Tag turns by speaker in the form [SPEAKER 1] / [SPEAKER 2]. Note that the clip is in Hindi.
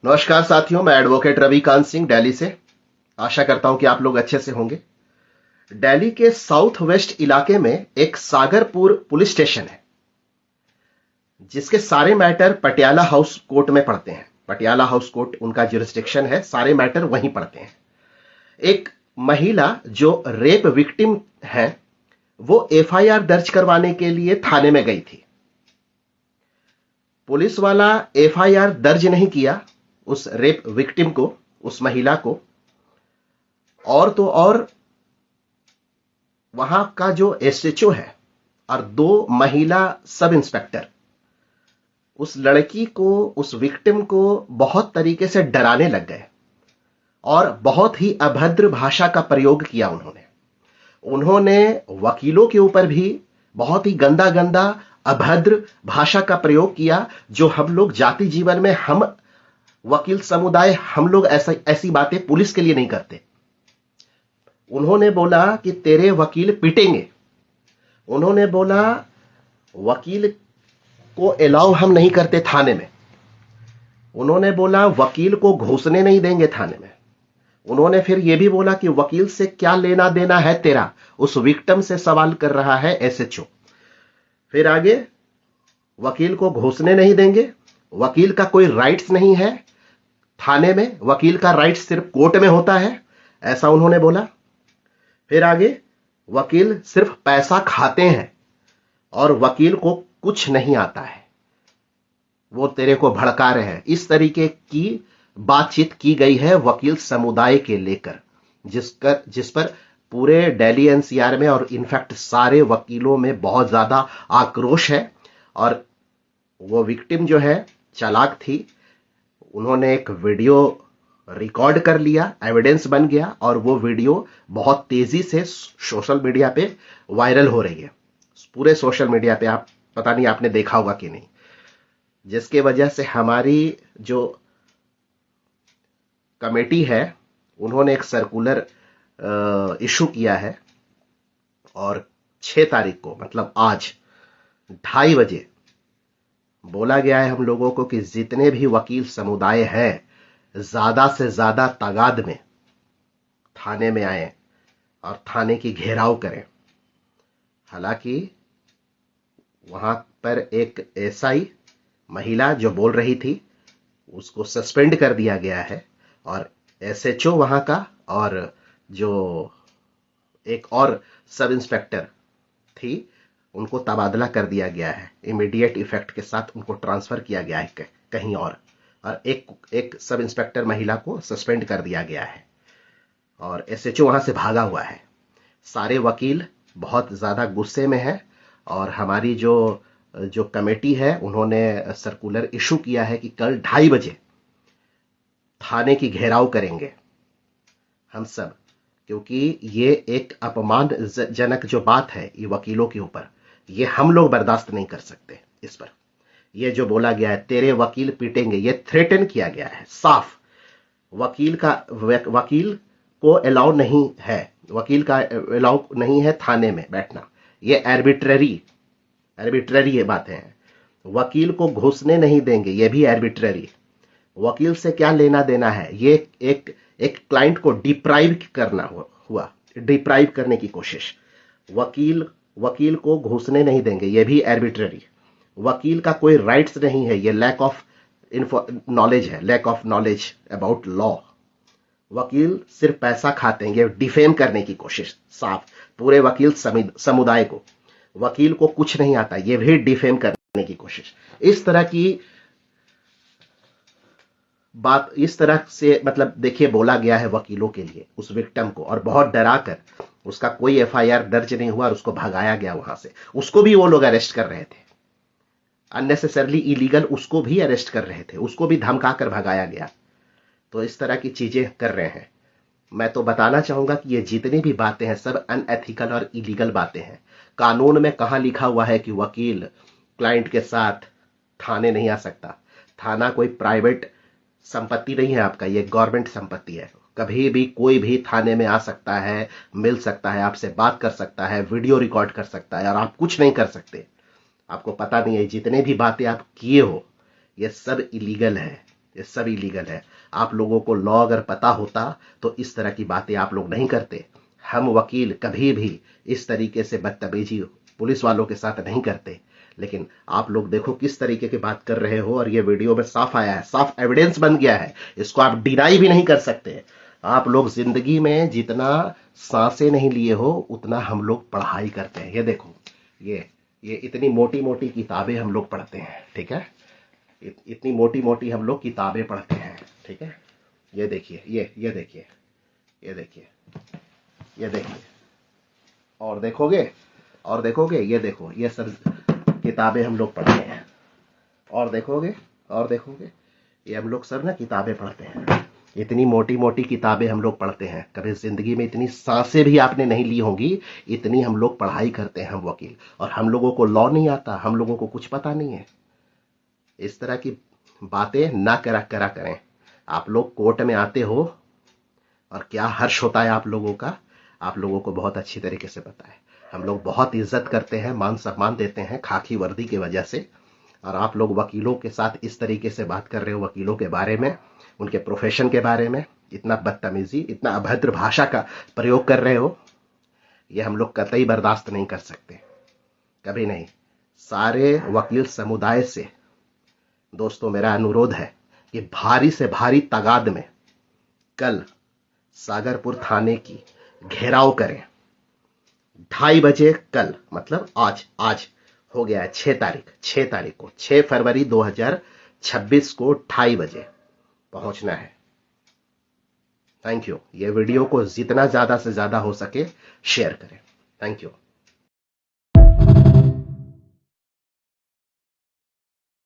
[SPEAKER 1] नमस्कार साथियों, मैं एडवोकेट रविकांत सिंह दिल्ली से। आशा करता हूं कि आप लोग अच्छे से होंगे। दिल्ली के साउथ वेस्ट इलाके में एक सागरपुर पुलिस स्टेशन है, जिसके सारे मैटर पटियाला हाउस कोर्ट में पड़ते हैं। पटियाला हाउस कोर्ट उनका जुरिस्डिक्शन है, सारे मैटर वहीं पड़ते हैं। एक महिला जो रेप विक्टिम है, वो एफआईआर दर्ज करवाने के लिए थाने में गई थी। पुलिस वाला एफआईआर दर्ज नहीं किया उस रेप विक्टिम को, उस महिला को। और तो और वहां का जो एसएचओ है और दो महिला सब इंस्पेक्टर उस लड़की को, उस विक्टिम को बहुत तरीके से डराने लग गए और बहुत ही अभद्र भाषा का प्रयोग किया उन्होंने वकीलों के ऊपर भी बहुत ही गंदा गंदा अभद्र भाषा का प्रयोग किया, जो हम लोग जाति जीवन में, हम वकील समुदाय, हम लोग ऐसी बातें पुलिस के लिए नहीं करते। उन्होंने बोला कि तेरे वकील पिटेंगे। उन्होंने बोला वकील को अलाउ हम नहीं करते थाने में। उन्होंने बोला वकील को घुसने नहीं देंगे थाने में। उन्होंने फिर यह भी बोला कि वकील से क्या लेना देना है तेरा, उस विक्टिम से सवाल कर रहा है एसएचओ। फिर आगे, वकील को घुसने नहीं देंगे, वकील का कोई राइट्स नहीं है थाने में, वकील का राइट्स सिर्फ कोर्ट में होता है, ऐसा उन्होंने बोला। फिर आगे, वकील सिर्फ पैसा खाते हैं और वकील को कुछ नहीं आता है, वो तेरे को भड़का रहे हैं। इस तरीके की बातचीत की गई है वकील समुदाय के लेकर, जिस पर पूरे दिल्ली एनसीआर में और इनफैक्ट सारे वकीलों में बहुत ज्यादा आक्रोश है। और वो विक्टिम जो है चालाक थी, उन्होंने एक वीडियो रिकॉर्ड कर लिया, एविडेंस बन गया और वो वीडियो बहुत तेजी से सोशल मीडिया पे वायरल हो रही है। पूरे सोशल मीडिया पे, आप पता नहीं आपने देखा होगा कि नहीं, जिसके वजह से हमारी जो कमेटी है उन्होंने एक सर्कुलर इशू किया है और 6 तारीख को, मतलब आज 2:30 बजे बोला गया है हम लोगों को कि जितने भी वकील समुदाय हैं, ज्यादा से ज्यादा तादाद में थाने में आए और थाने की घेराव करें। हालांकि वहां पर एक एसआई महिला जो बोल रही थी, उसको सस्पेंड कर दिया गया है और एसएचओ वहां का और जो एक और सब इंस्पेक्टर थी, उनको तबादला कर दिया गया है। इमीडिएट इफेक्ट के साथ उनको ट्रांसफर किया गया है कहीं और एक सब इंस्पेक्टर महिला को सस्पेंड कर दिया गया है और एसएचओ वहां से भागा हुआ है। सारे वकील बहुत ज्यादा गुस्से में हैं और हमारी जो कमेटी है उन्होंने सर्कुलर इशू किया है कि कल 2:30 बजे थाने की घेराव करेंगे हम सब, क्योंकि ये एक अपमानजनक जो बात है ये वकीलों के ऊपर, ये हम लोग बर्दाश्त नहीं कर सकते। इस पर ये जो बोला गया है तेरे वकील पीटेंगे, ये थ्रेटन किया गया है साफ। वकील को अलाउ नहीं है, वकील का अलाउ नहीं है थाने में बैठना। ये आर्बिट्ररी ये बातें हैं। वकील को घुसने नहीं देंगे, ये भी आर्बिट्ररी। वकील से क्या लेना देना है, ये एक क्लाइंट को डिप्राइव करना हुआ, डिप्राइव करने की कोशिश। वकील को घुसने नहीं देंगे, ये भी आर्बिट्ररी। वकील का कोई राइट्स नहीं है, ये लैक ऑफ नॉलेज है, lack of knowledge about law. वकील सिर्फ पैसा खाते हैं, ये डिफेम करने की कोशिश साफ। पूरे वकील समुदाय को, वकील को कुछ नहीं आता, ये भी डिफेम करने की कोशिश। इस तरह की बात, इस तरह से मतलब देखिए बोला गया है वकीलों के लिए उस विक्टिम को, और बहुत डरा कर, उसका कोई एफआईआर दर्ज नहीं हुआ और उसको भगाया गया वहां से। उसको भी वो लोग अरेस्ट कर रहे थे, अननेसेसरली इलीगल उसको भी अरेस्ट कर रहे थे, उसको भी धमका कर भगाया गया। तो इस तरह की चीजें कर रहे हैं। मैं तो बताना चाहूंगा कि ये जितनी भी बातें हैं सब अनएथिकल और इलीगल बातें हैं। कानून में कहां लिखा हुआ है कि वकील क्लाइंट के साथ थाने नहीं आ सकता? थाना कोई प्राइवेट संपत्ति नहीं है आपका, ये गवर्नमेंट संपत्ति है। कभी भी कोई भी थाने में आ सकता है, मिल सकता है, आपसे बात कर सकता है, वीडियो रिकॉर्ड कर सकता है और आप कुछ नहीं कर सकते। आपको पता नहीं है, जितने भी बातें आप किए हो ये सब इलीगल है। ये सब इलीगल है। आप लोगों को लॉ अगर पता होता तो इस तरह की बातें आप लोग नहीं करते। हम वकील कभी भी इस तरीके से बदतमीजी पुलिस वालों के साथ नहीं करते, लेकिन आप लोग देखो किस तरीके की बात कर रहे हो, और ये वीडियो में साफ आया है, साफ एविडेंस बन गया है, इसको आप डिनाई भी नहीं कर सकते। आप लोग जिंदगी में जितना सांसें नहीं लिए हो उतना हम लोग पढ़ाई करते हैं। ये देखो, ये इतनी मोटी मोटी किताबें हम लोग पढ़ते हैं, ठीक है, इतनी मोटी मोटी हम लोग किताबें पढ़ते हैं, ठीक है। ये देखिए, ये देखिए, ये देखिए, ये देखिए, और देखोगे, और देखोगे, ये देखो, ये सब किताबें हम लोग पढ़ते हैं, और देखोगे, और देखोगे, ये हम लोग सब ना किताबें पढ़ते हैं। इतनी मोटी मोटी किताबें हम लोग पढ़ते हैं। कभी जिंदगी में इतनी सांसें भी आपने नहीं ली होंगी, इतनी हम लोग पढ़ाई करते हैं हम वकील। और हम लोगों को लॉ नहीं आता, हम लोगों को कुछ पता नहीं है। इस तरह की बातें ना करा करें। आप लोग कोर्ट में आते हो और क्या हर्ष होता है आप लोगों का, आप लोगों को बहुत अच्छी तरीके से पता है। हम लोग बहुत इज्जत करते हैं, मान सम्मान देते हैं खाकी वर्दी की वजह से, और आप लोग वकीलों के साथ इस तरीके से बात कर रहे हो, वकीलों के बारे में, उनके प्रोफेशन के बारे में इतना बदतमीजी, इतना अभद्र भाषा का प्रयोग कर रहे हो, यह हम लोग कतई बर्दाश्त नहीं कर सकते, कभी नहीं। सारे वकील समुदाय से दोस्तों मेरा अनुरोध है कि भारी से भारी तादाद में कल सागरपुर थाने की घेराव करें। 2:30 बजे कल, मतलब आज हो गया है 6 तारीख को, 6 फरवरी 2026 को 2:30 बजे पहुंचना है। Thank you. ये वीडियो को जितना ज्यादा से ज्यादा हो सके शेयर करें। Thank you.